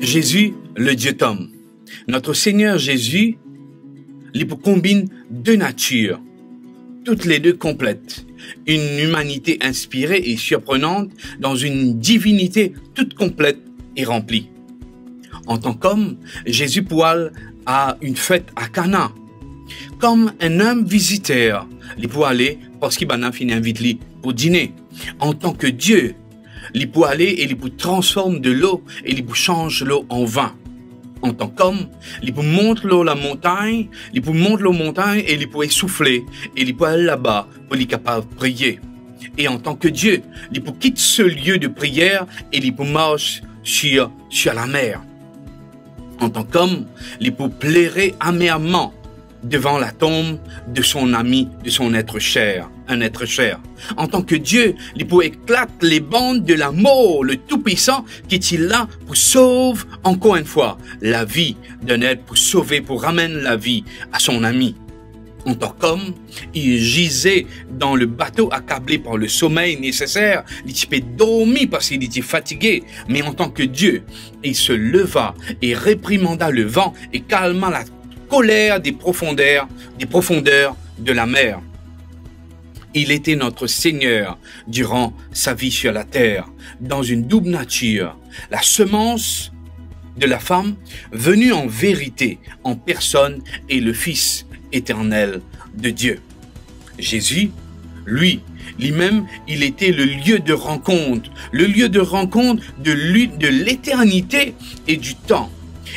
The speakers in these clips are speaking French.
Jésus, le Dieu homme. Notre Seigneur Jésus, il combine deux natures, toutes les deux complètes. Une humanité inspirée et surprenante dans une divinité toute complète et remplie. En tant qu'homme, Jésus poil à une fête à Cana. Comme un homme visiteur, il peut aller parce qu'il a fini invité pour dîner. En tant que Dieu, il peut aller et il peut transformer de l'eau et il peut changer l'eau en vin. En tant qu'homme, il peut monter l'eau la montagne, il peut monter l'eau montagne et il peut essouffler et il peut aller là-bas pour être capable de prier. Et en tant que Dieu, il peut quitter ce lieu de prière et il peut marcher sur la mer. En tant qu'homme, il peut pleurer amèrement devant la tombe de son ami, de son être cher, un être cher. En tant que Dieu, il peut éclater les bandes de l'amour, le Tout-Puissant, qui est là pour sauver, encore une fois, la vie d'un être, pour sauver, pour ramener la vie à son ami. En tant qu'homme, il gisait dans le bateau accablé par le sommeil nécessaire. Il était dormi parce qu'il était fatigué. Mais en tant que Dieu, il se leva et réprimanda le vent et calma la colère des profondeurs de la mer. Il était notre Seigneur durant sa vie sur la terre, dans une double nature. La semence de la femme, venue en vérité, en personne, et le Fils éternel de Dieu. Jésus, lui-même, il était le lieu de rencontre de l'éternité et du temps.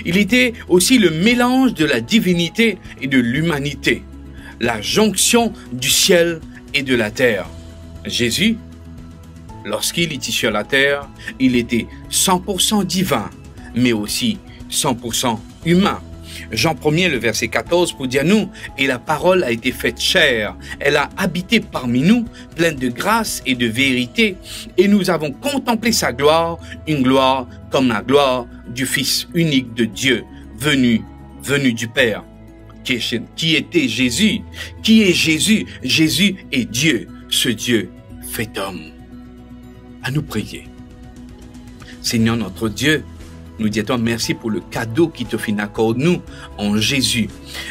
Il était aussi le mélange de la divinité et de l'humanité, la jonction du ciel et de la terre. Jésus, lorsqu'il était sur la terre, il était 100% divin, mais aussi 100% humain. Jean 1er, le verset 14, pour dire nous, et la parole a été faite chair, elle a habité parmi nous, pleine de grâce et de vérité, et nous avons contemplé sa gloire, une gloire comme la gloire du Fils unique de Dieu, venu du Père. Qui était Jésus? Qui est Jésus? Jésus est Dieu, ce Dieu fait homme. À nous prier. Seigneur notre Dieu, nous disons merci pour le cadeau qui te fait accorde nous en Jésus.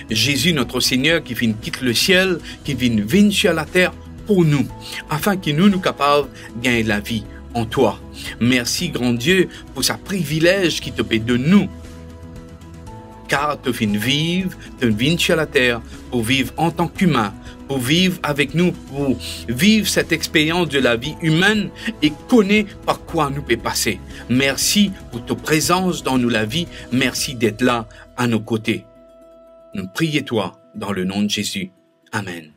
Jésus, notre Seigneur, qui vient quitter le ciel, qui vient venir sur la terre pour nous, afin que nous capables de gagner la vie en toi. Merci, grand Dieu, pour ce privilège qui te fait de nous. Car tu viens sur la terre pour vivre en tant qu'humain, pour vivre avec nous, pour vivre cette expérience de la vie humaine et connaître par quoi nous peut passer. Merci pour ta présence dans nous la vie. Merci d'être là à nos côtés. Nous prions toi dans le nom de Jésus. Amen.